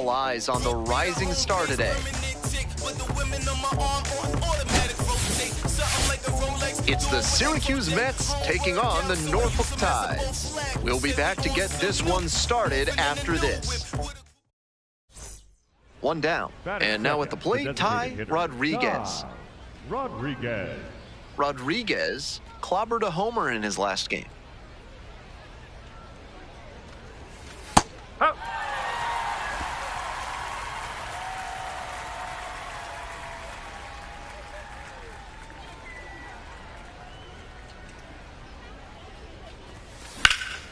All eyes on the rising star today. It's the Syracuse Mets taking on the Norfolk Tides. We'll be back to get this one started after this. One down. And now at the plate, Ty Rodriguez. Rodriguez clobbered a homer in his last game. Oh.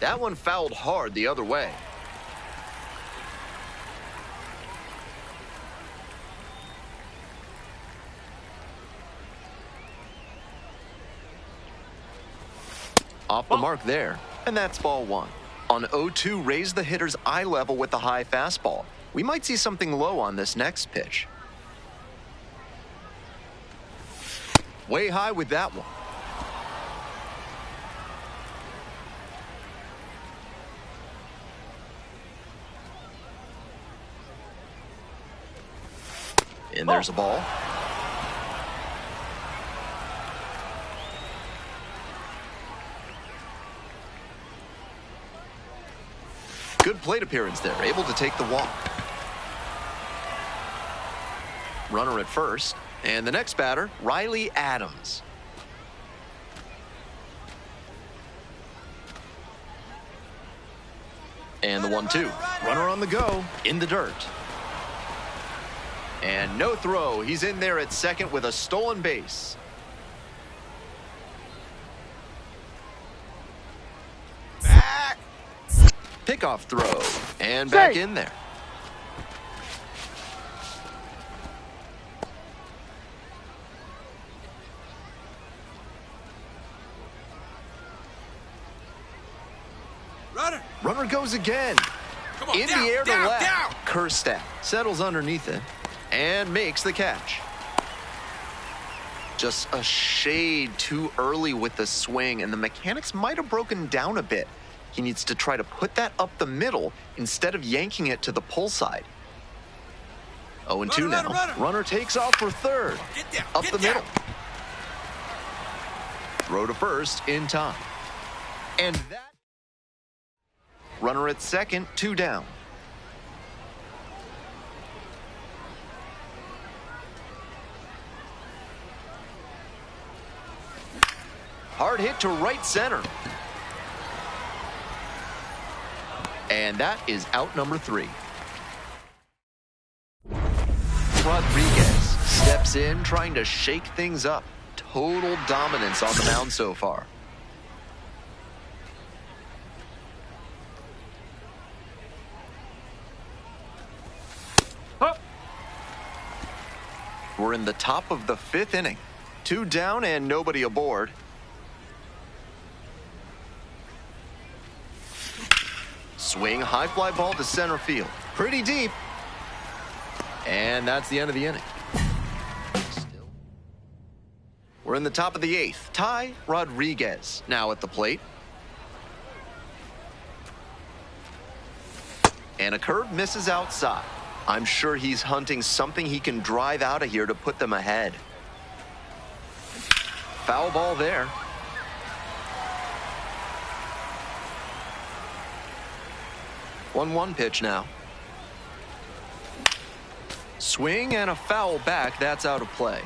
That one fouled hard the other way. Off the mark there, and that's ball one. On 0-2, raise the hitter's eye level with the high fastball. We might see something low on this next pitch. Way high with that one. And there's a ball. Good plate appearance there, able to take the walk. Runner at first, and the next batter, Riley Adams. And the 1-2. Runner on the go, in the dirt. And no throw. He's in there at second with a stolen base. Back. Pickoff throw. And back in there. Runner goes again. Come on, in the air to left. Kerstadt settles underneath it and makes the catch. Just a shade too early with the swing, and the mechanics might have broken down a bit. He needs to try to put that up the middle instead of yanking it to the pull side. 0-2 now. Runner takes off for third. Up the middle. Throw to first in time. And that. Runner at second, 2 down. Hard hit to right center. And that is out number 3. Rodriguez steps in, trying to shake things up. Total dominance on the mound so far. We're in the top of the 5th inning. 2 down and nobody aboard. Swing, high fly ball to center field. Pretty deep. And that's the end of the inning. We're in the top of the 8th. Ty Rodriguez now at the plate. And a curve misses outside. I'm sure he's hunting something he can drive out of here to put them ahead. Foul ball there. One pitch now. Swing and a foul back. That's out of play.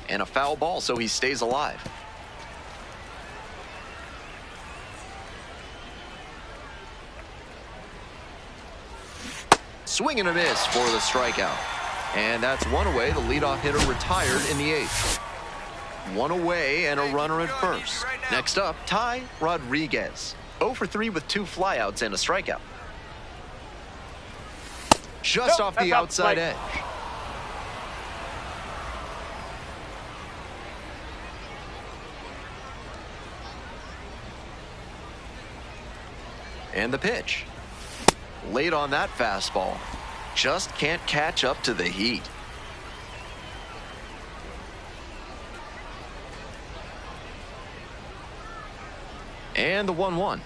And a foul ball, so he stays alive. Swing and a miss for the strikeout. And that's one away. The leadoff hitter retired in the 8th. One away and a runner at first. Next up, Ty Rodriguez. 0 for 3 with 2 flyouts and a strikeout. Just off the outside edge. And the pitch. Late on that fastball. Just can't catch up to the heat. And the 1-1.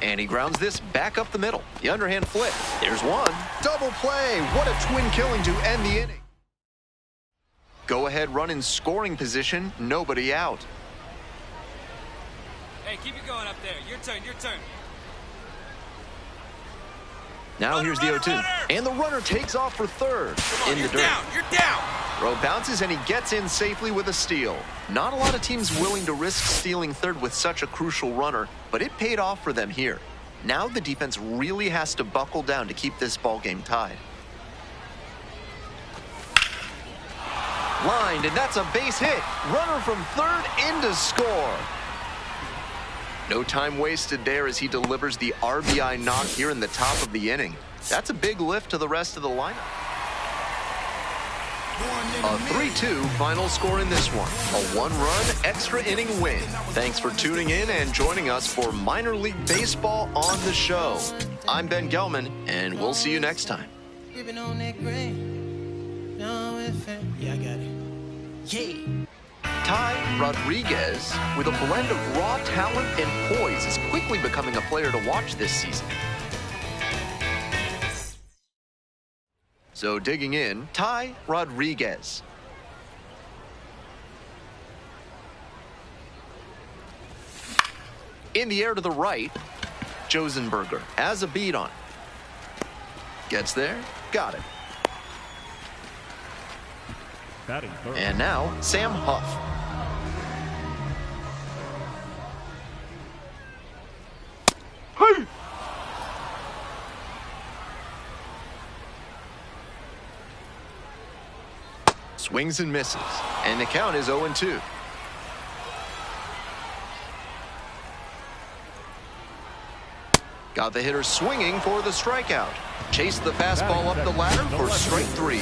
And he grounds this back up the middle. The underhand flip. There's one. Double play. What a twin killing to end the inning. Go ahead run in scoring position. Nobody out. Hey, keep it going up there. Your turn, your turn. Now here's the 0-2. And the runner takes off for third. In the dirt. You're down. Throw bounces and he gets in safely with a steal. Not a lot of teams willing to risk stealing third with such a crucial runner, but it paid off for them here. Now the defense really has to buckle down to keep this ball game tied. Lined, and that's a base hit. Runner from third in to score. No time wasted there as he delivers the RBI knock here in the top of the inning. That's a big lift to the rest of the lineup. A 3-2 final score in this one. A one-run extra inning win. Thanks for tuning in and joining us for Minor League Baseball on the show. I'm Ben Gelman, and we'll see you next time. Yeah, I got it. Yeah. Ty Rodriguez, with a blend of raw talent and poise, is quickly becoming a player to watch this season. So digging in, Ty Rodriguez. In the air to the right, Josenberger has a beat on. Gets there, got it. And now, Sam Huff. Hey! Swings and misses. And the count is 0-2. Got the hitter swinging for the strikeout. Chased the fastball up the ladder for strike three.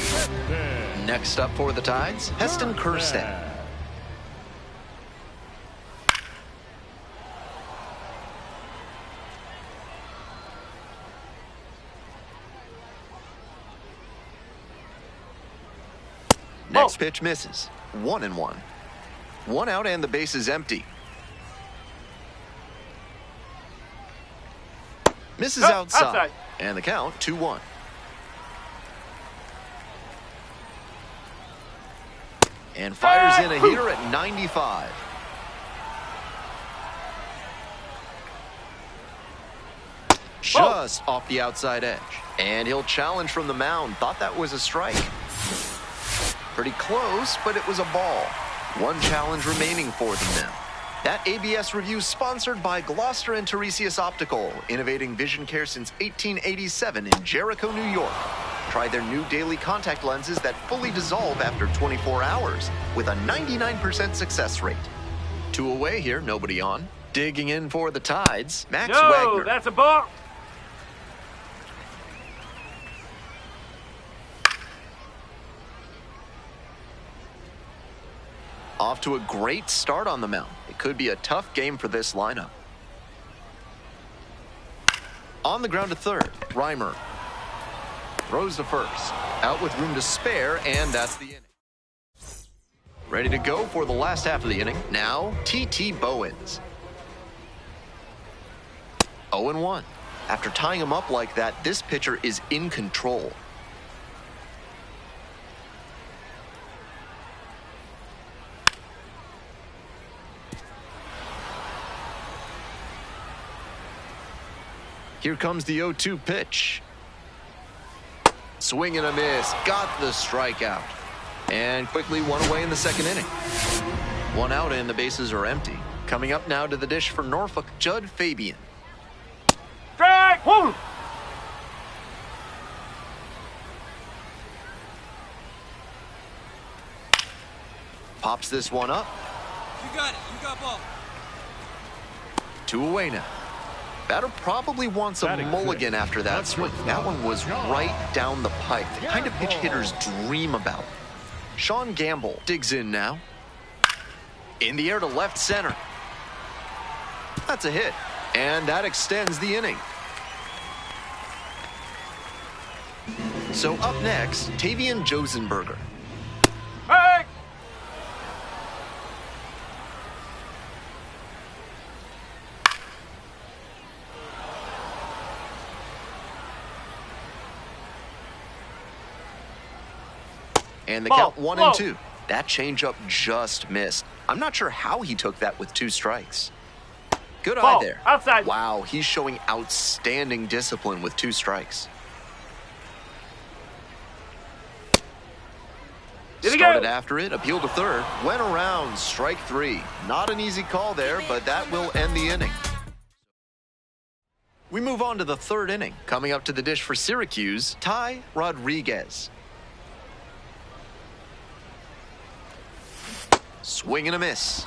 Next up for the Tides, Heston Kjerstad. Next pitch misses. 1-1. One out and the base is empty. Misses outside. And the count 2-1. And fires in a heater at 95. Just off the outside edge. And he'll challenge from the mound. Thought that was a strike. Pretty close, but it was a ball. One challenge remaining for them now. That ABS review sponsored by Gloucester and Tiresias Optical, innovating vision care since 1887 in Jericho, New York. Try their new daily contact lenses that fully dissolve after 24 hours with a 99% success rate. Two away here, nobody on. Digging in for the Tides, Max Wagner. That's a ball. Off to a great start on the mound. It could be a tough game for this lineup. On the ground to third, Reimer. Throws to first. Out with room to spare, and that's the inning. Ready to go for the last half of the inning. Now, T.T. Bowens. 0-1. After tying him up like that, this pitcher is in control. Here comes the 0-2 pitch. Swing and a miss. Got the strikeout. And quickly one away in the second inning. One out and the bases are empty. Coming up now to the dish for Norfolk, Judd Fabian. Strike! Woo! Pops this one up. You got it. You got ball. Two away now. Batter probably wants a mulligan after that swing. That one was right down the pipe. The kind of pitch hitters dream about. Sean Gamble digs in now. In the air to left center. That's a hit. And that extends the inning. So up next, Tavian Josenberger. Hey! And the Ball, count 1 low. and 2. That changeup just missed. I'm not sure how he took that with 2 strikes. Good eye Ball, there. outside. Wow, he's showing outstanding discipline with 2 strikes. Did he Started go? after it, appealed to third, went around, strike 3. Not an easy call there, but that will end the inning. We move on to the 3rd inning. Coming up to the dish for Syracuse, Ty Rodriguez. Swing and a miss.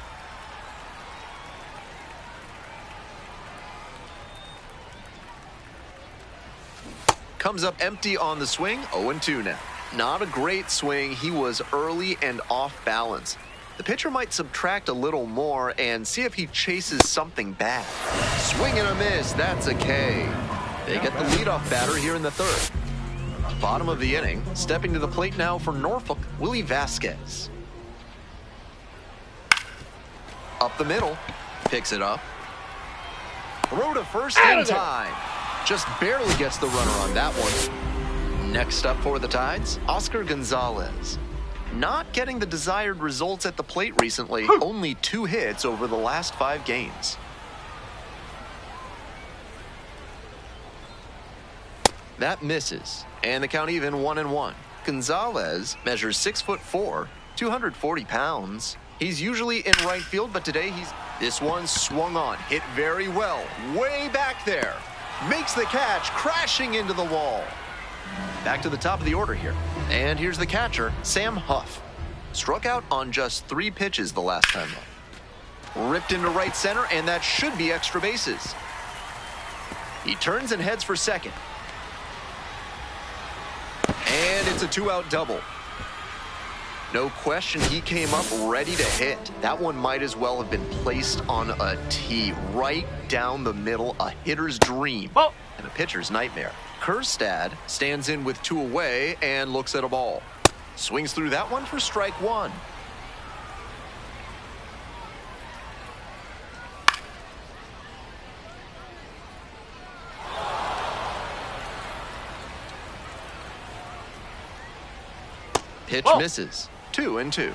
Comes up empty on the swing, 0-2 now. Not a great swing. He was early and off balance. The pitcher might subtract a little more and see if he chases something bad. Swing and a miss. That's a K. They get the leadoff batter here in the 3rd. Bottom of the inning. Stepping to the plate now for Norfolk, Willie Vasquez. Up the middle. Picks it up. Throw to first in time. Just barely gets the runner on that one. Next up for the Tides, Oscar Gonzalez. Not getting the desired results at the plate recently. Only 2 hits over the last 5 games. That misses. And the count even 1-1. Gonzalez measures 6'4", 240 pounds. He's usually in right field, but today this one swung on, hit very well, way back there. Makes the catch, crashing into the wall. Back to the top of the order here. And here's the catcher, Sam Huff. Struck out on just 3 pitches the last time up. Ripped into right center, and that should be extra bases. He turns and heads for second. And it's a 2-out double. No question, he came up ready to hit. That one might as well have been placed on a tee, right down the middle, a hitter's dream and a pitcher's nightmare. Kjerstad stands in with 2 away and looks at a ball. Swings through that one for strike 1. Pitch misses. 2-2.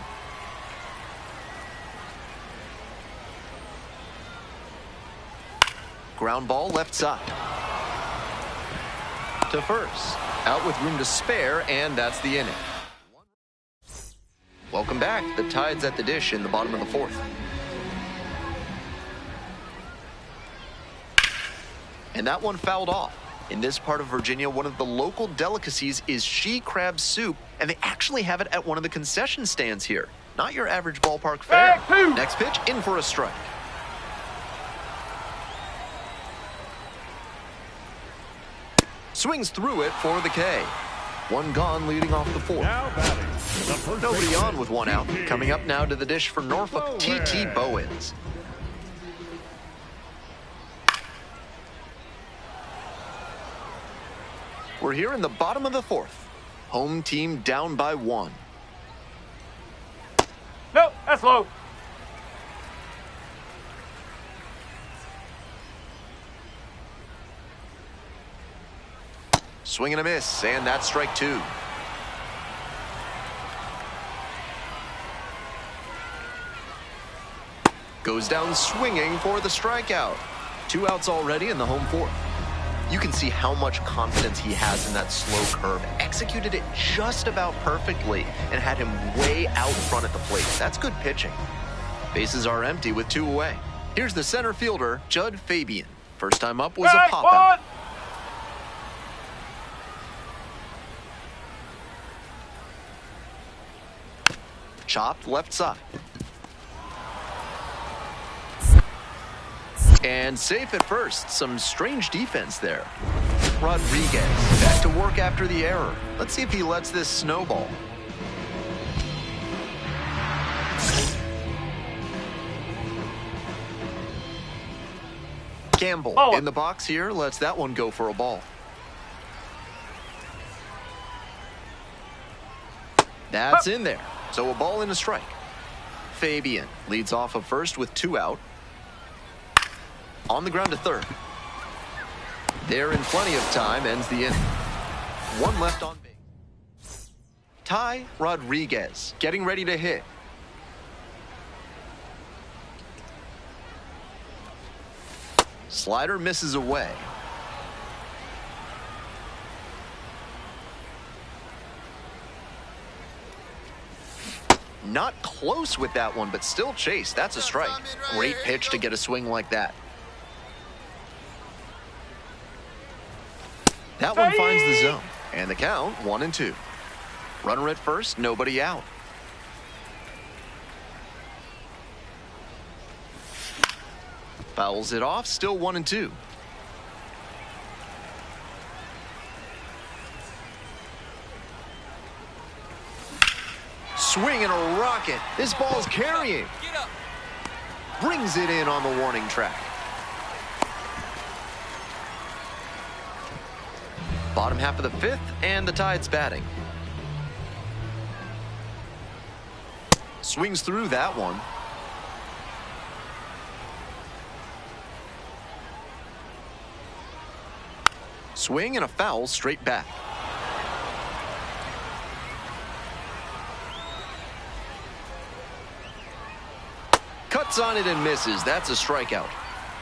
Ground ball left side. To first. Out with room to spare, and that's the inning. Welcome back. The Tides at the dish in the bottom of the 4th. And that one fouled off. In this part of Virginia, one of the local delicacies is she crab soup, and they actually have it at one of the concession stands here. Not your average ballpark fare. Next pitch, in for a strike. Swings through it for the K. 1 gone, leading off the 4th. Now batting, the first Nobody baseman, on with 1 out. Coming up now to the dish for Norfolk, T.T. Bowens. We're here in the bottom of the 4th. Home team down by 1. No, that's low. Swing and a miss, and that's strike 2. Goes down swinging for the strikeout. 2 outs already in the home 4th. You can see how much confidence he has in that slow curve. Executed it just about perfectly and had him way out front at the plate. That's good pitching. Bases are empty with 2 away. Here's the center fielder, Judd Fabian. First time up was a pop-out. Chopped left side. And safe at first. Some strange defense there. Rodriguez back to work after the error. Let's see if he lets this snowball. Campbell in the box here lets that one go for a ball. That's in there. So a ball and a strike. Fabian leads off of first with 2 out. On the ground to third. There in plenty of time, ends the inning. 1 left on base. Ty Rodriguez getting ready to hit. Slider misses away. Not close with that one, but still chase. That's a strike. Great pitch to get a swing like that. That one finds the zone. And the count, 1-2. Runner at first, nobody out. Fouls it off, still 1-2. Swing and a rocket. This ball's carrying. Get up. Brings it in on the warning track. Bottom half of the fifth, and the Tide's batting. Swings through that one. Swing and a foul straight back. Cuts on it and misses. That's a strikeout.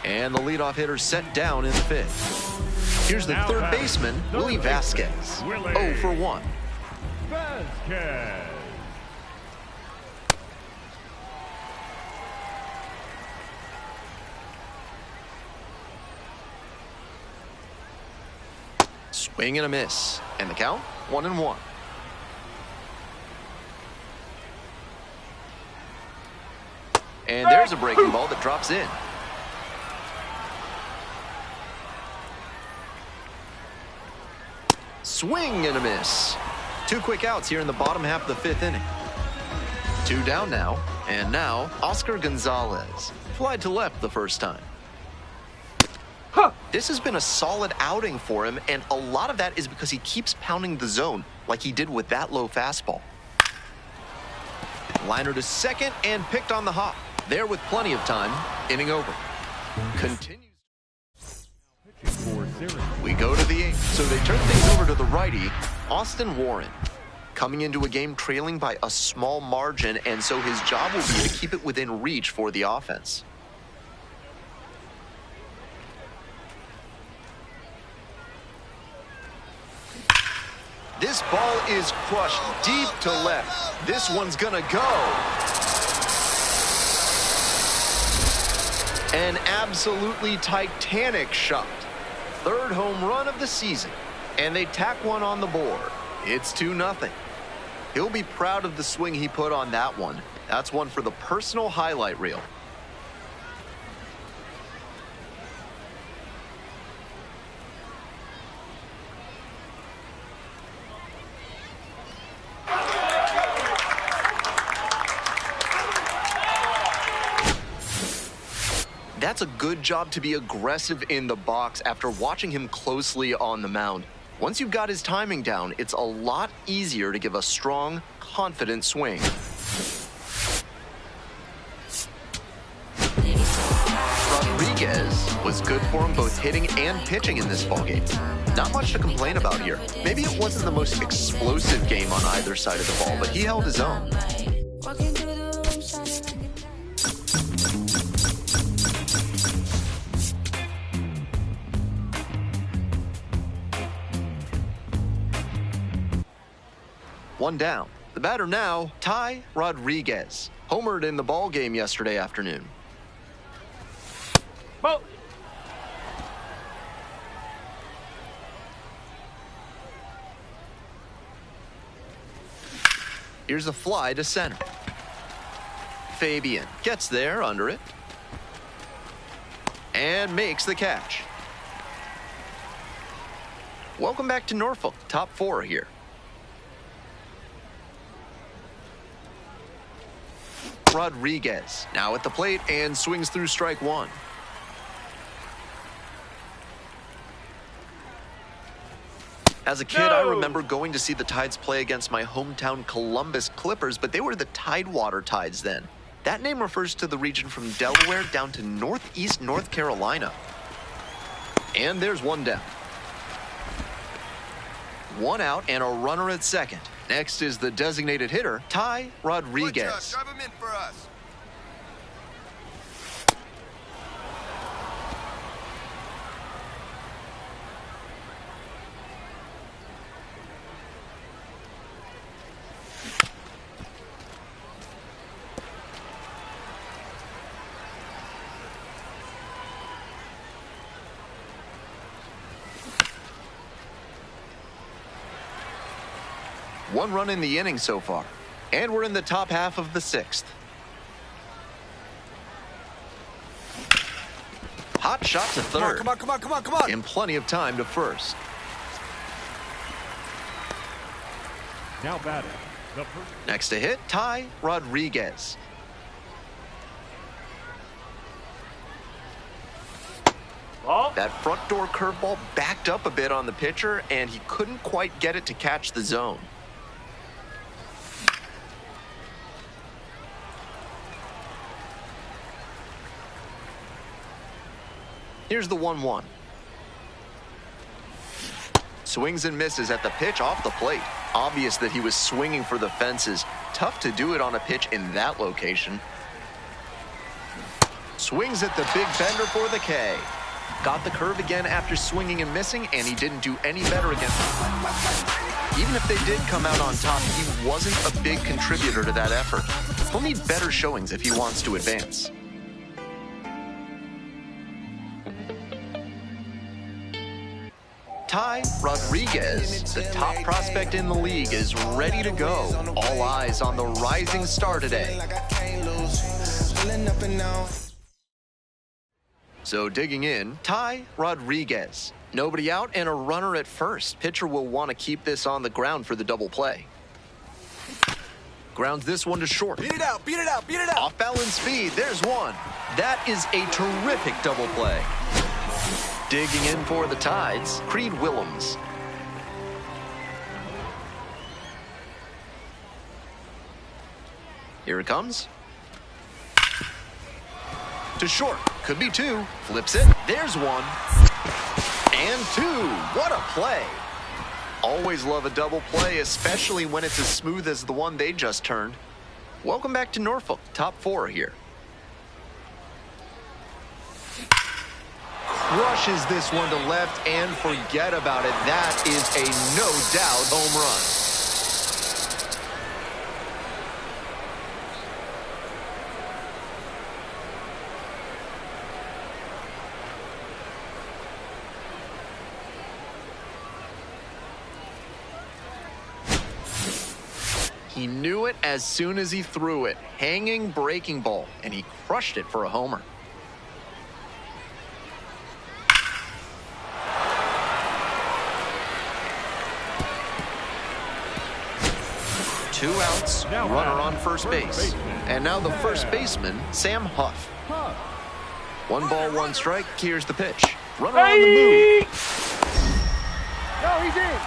And the leadoff hitter set down in the fifth. Here's the third baseman, Willie Vasquez. 0 for 1. Vasquez. Swing and a miss. And the count, 1-1. And there's a breaking ball that drops in. Swing and a miss. 2 quick outs here in the bottom half of the fifth inning. 2 down now. And now, Oscar Gonzalez. Flied to left the first time. This has been a solid outing for him, and a lot of that is because he keeps pounding the zone like he did with that low fastball. Liner to second and picked on the hop. There with plenty of time. Inning over. Continues. We go to the 8th, so they turn things over to the righty, Austin Warren. Coming into a game trailing by a small margin, and so his job will be to keep it within reach for the offense. This ball is crushed deep to left. This one's gonna go. An absolutely titanic shot. 3rd home run of the season. And they tack one on the board. It's 2-0. He'll be proud of the swing he put on that one. That's one for the personal highlight reel. That's a good job to be aggressive in the box after watching him closely on the mound. Once you've got his timing down, it's a lot easier to give a strong, confident swing. Rodriguez was good for him both hitting and pitching in this ballgame. Not much to complain about here. Maybe it wasn't the most explosive game on either side of the ball, but he held his own. One down. The batter now, Ty Rodriguez. Homered in the ball game yesterday afternoon. Ball. Here's a fly to center. Fabian gets there under it. And makes the catch. Welcome back to Norfolk. Top 4 here. Rodriguez now at the plate and swings through strike 1. As a kid, I remember going to see the Tides play against my hometown Columbus Clippers, but they were the Tidewater Tides then. That name refers to the region from Delaware down to northeast North Carolina. And there's one down. 1 out and a runner at second. Next is the designated hitter, Ty Rodriguez. Drive him in for us. One run in the inning so far, and we're in the top half of the 6th. Hot shot to third. Come on. And plenty of time to first. Now batting. The first. Next to hit, Ty Rodriguez. That front door curveball backed up a bit on the pitcher, and he couldn't quite get it to catch the zone. Here's the 1-1. Swings and misses at the pitch off the plate. Obvious that he was swinging for the fences. Tough to do it on a pitch in that location. Swings at the big bender for the K. Got the curve again after swinging and missing, and he didn't do any better against him. Even if they did come out on top, he wasn't a big contributor to that effort. He'll need better showings if he wants to advance. Ty Rodriguez, the top prospect in the league, is ready to go. All eyes on the rising star today. So digging in, Ty Rodriguez. Nobody out and a runner at first. Pitcher will want to keep this on the ground for the double play. Grounds this one to short. Beat it out. Off balance speed, there's one. That is a terrific double play. Digging in for the Tides, Creed Willems. Here it comes. To short, could be two, flips it, there's one. And two, what a play. Always love a double play, especially when it's as smooth as the one they just turned. Welcome back to Norfolk, top 4 here. Crushes this one to left, and forget about it. That is a no-doubt home run. He knew it as soon as he threw it. Hanging breaking ball, and he crushed it for a homer. Two outs, runner on first base. And now the first baseman, Sam Huff. 1 ball, 1 strike. Here's the pitch. Runner on the move. No, he's in.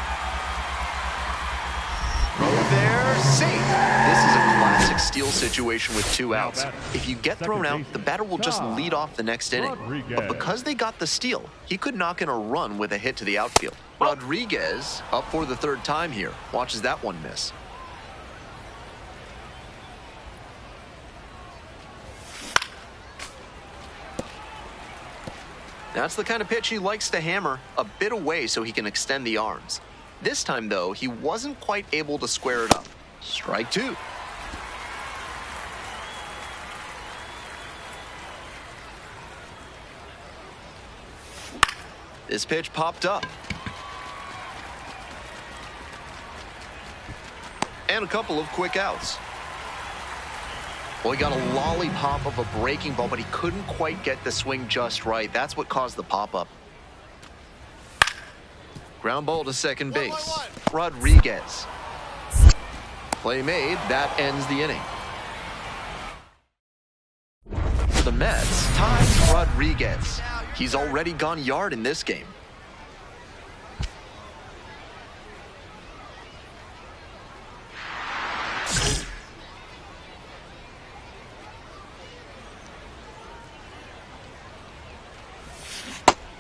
Throw there, safe. This is a classic steal situation with 2 outs. If you get thrown out, the batter will just lead off the next inning. But because they got the steal, he could knock in a run with a hit to the outfield. Rodriguez up for the 3rd time here. Watches that one miss. That's the kind of pitch he likes to hammer, a bit away so he can extend the arms. This time, though, he wasn't quite able to square it up. Strike 2. This pitch popped up. And a couple of quick outs. Well, he got a lollipop of a breaking ball, but he couldn't quite get the swing just right. That's what caused the pop-up. Ground ball to second base. Rodriguez. Play made. That ends the inning. For the Mets, Ty Rodriguez. He's already gone yard in this game.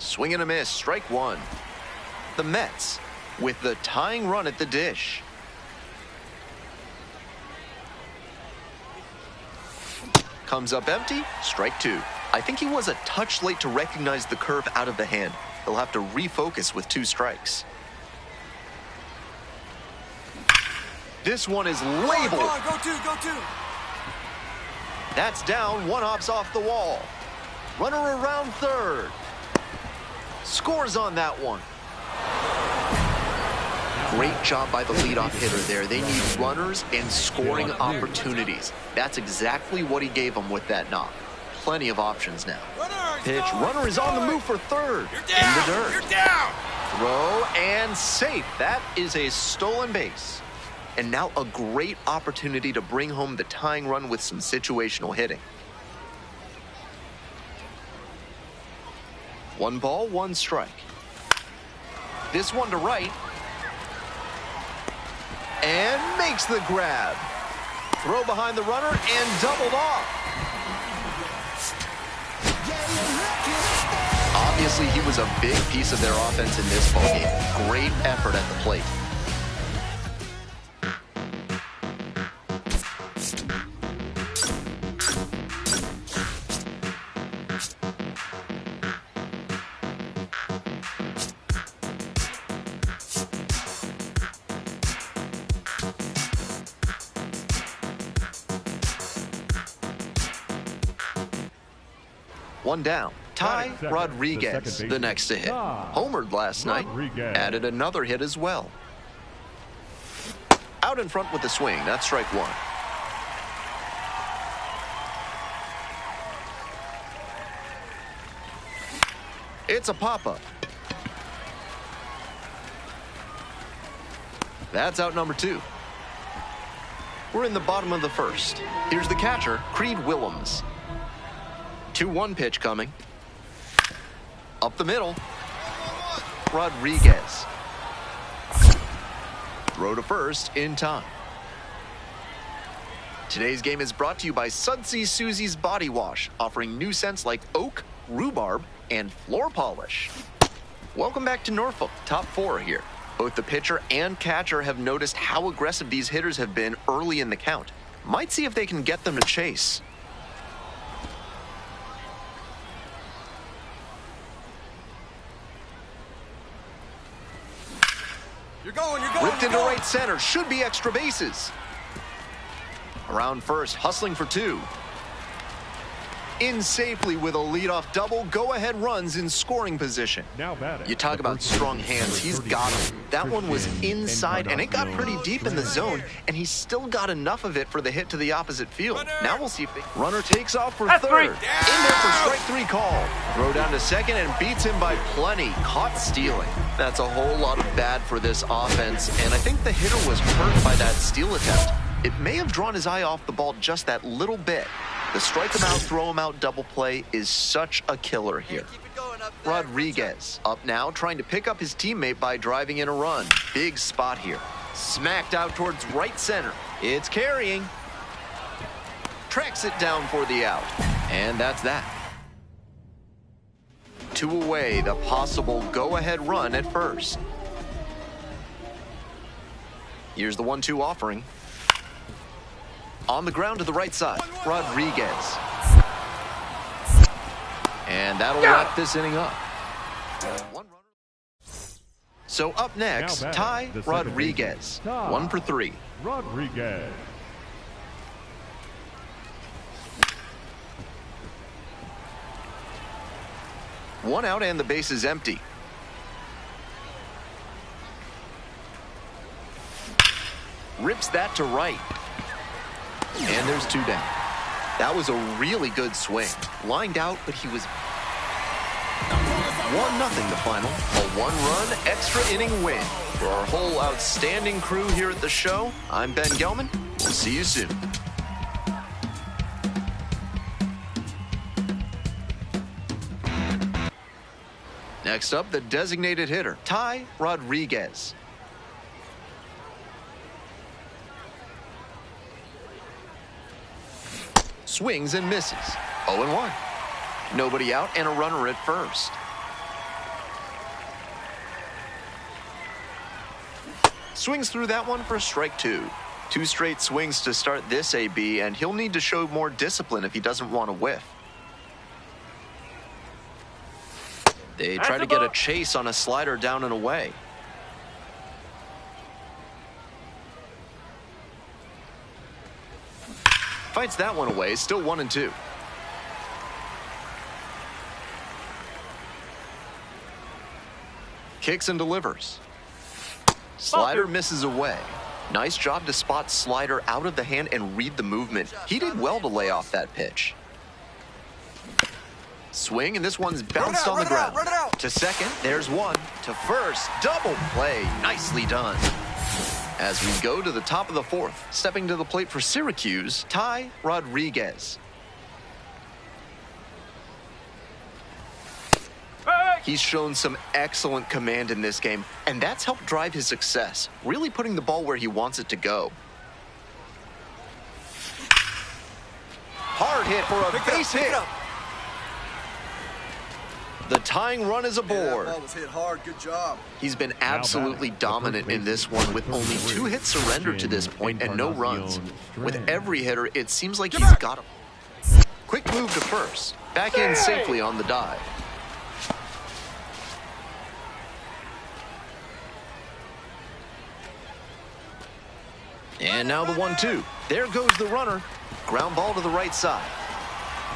Swing and a miss, strike 1. The Mets with the tying run at the dish. Comes up empty, strike two. I think he was a touch late to recognize the curve out of the hand. He'll have to refocus with 2 strikes. This one is labeled. Go on, go two. That's down, 1 hops off the wall. Runner around third. Scores on that one. Great job by the leadoff hitter there. They need runners and scoring opportunities. That's exactly what he gave them with that knock. Plenty of options now. Pitch, runner is on the move for third. You're down. In the dirt. You're down. Throw and safe. That is a stolen base. And now a great opportunity to bring home the tying run with some situational hitting. 1 ball, 1 strike. This one to right. And makes the grab. Throw behind the runner and doubled off. Obviously, he was a big piece of their offense in this ballgame. Great effort at the plate. One down. Ty Rodriguez, the next to hit. Homered last night. Added another hit as well. Out in front with the swing. That's strike 1. It's a pop-up. That's out number 2. We're in the bottom of the first. Here's the catcher, Creed Willems. 2-1 pitch coming. Up the middle. Rodriguez. Throw to first in time. Today's game is brought to you by Sudsy Susie's Body Wash, offering new scents like oak, rhubarb, and floor polish. Welcome back to Norfolk. Top 4 here. Both the pitcher and catcher have noticed how aggressive these hitters have been early in the count. Might see if they can get them to chase. You're going. Ripped into right center. Should be extra bases. Around first, hustling for 2. In safely with a leadoff double. Go-ahead runs in scoring position. You talk about strong hands. He's got them. That one was inside, and it got pretty deep in the zone, and he still got enough of it for the hit to the opposite field. Now we'll see if the runner takes off for third. In there for strike 3 call. Throw down to second and beats him by plenty. Caught stealing. That's a whole lot of bad for this offense, and I think the hitter was hurt by that steal attempt. It may have drawn his eye off the ball just that little bit. The strike him out, throw him out double play is such a killer here. Rodriguez up now, trying to pick up his teammate by driving in a run. Big spot here. Smacked out towards right center. It's carrying. Tracks it down for the out. And that's that. 2 away, the possible go-ahead run at first. Here's the 1-2 offering. On the ground to the right side, Rodriguez. And that'll wrap this inning up. So up next, Ty Rodriguez. 1 for 3. Rodriguez. One out and the base is empty. Rips that to right. And there's 2 down. That was a really good swing. Lined out, but he was 1-0 the final. A 1-run extra inning win. For our whole outstanding crew here at the show, I'm Ben Gelman. We'll see you soon. Next up, the designated hitter, Ty Rodriguez. Swings and misses. 0-1. Nobody out and a runner at first. Swings through that one for strike 2. 2 straight swings to start this AB, and he'll need to show more discipline if he doesn't want to whiff. They try to get a chase on a slider down and away. Fights that one away, still 1-2. Kicks and delivers. Slider misses away. Nice job to spot slider out of the hand and read the movement. He did well to lay off that pitch. Swing, and this one's bounced on the ground. Run it out. To second, there's one. To first, double play. Nicely done. As we go to the top of the 4th, stepping to the plate for Syracuse, Ty Rodriguez. He's shown some excellent command in this game, and that's helped drive his success, really putting the ball where he wants it to go. Hard hit for a base hit. The tying run is aboard. That ball was hit hard. Good job. He's been absolutely dominant in this one with only 2 hits surrendered to this point and no runs. With every hitter, it seems like he's got him. Quick move to first. Back in safely on the dive. And now the 1-2. There goes the runner. Ground ball to the right side.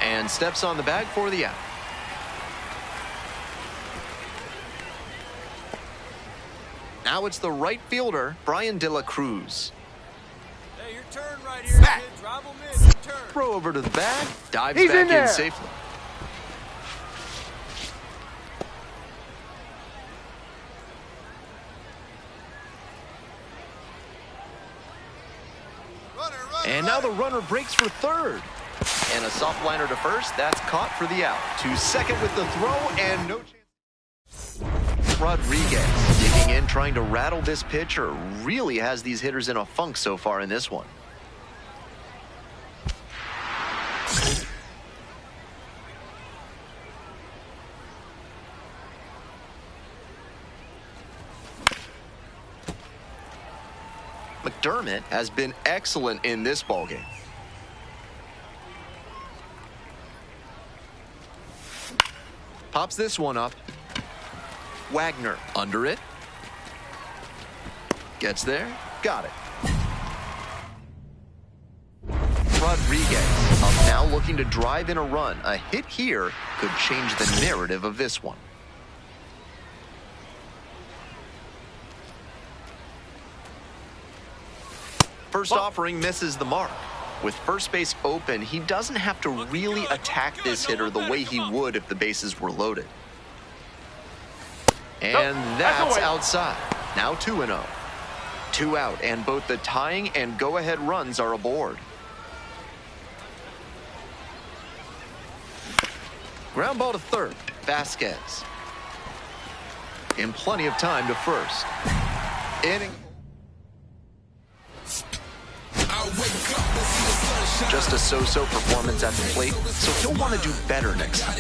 And steps on the bag for the out. Now it's the right fielder, Brian De La Cruz. Hey, your turn right here, kid. Drive him in. Your turn. Throw over to the bag. Dives back in safely. And now the runner breaks for third. And a soft liner to first. That's caught for the out. To second with the throw and no chance. Rodriguez digging in, trying to rattle this pitcher. Really has these hitters in a funk so far in this one. McDermott has been excellent in this ballgame. Pops this one up. Wagner under it. Gets there. Got it. Rodriguez up now looking to drive in a run. A hit here could change the narrative of this one. First offering misses the mark. With first base open, he doesn't have to really attack this hitter the way he would if the bases were loaded. And that's outside. Now 2-0. 2 out, and both the tying and go-ahead runs are aboard. Ground ball to third. Vasquez. In plenty of time to first. Inning. Just a so-so performance at the plate, so he'll want to do better next time.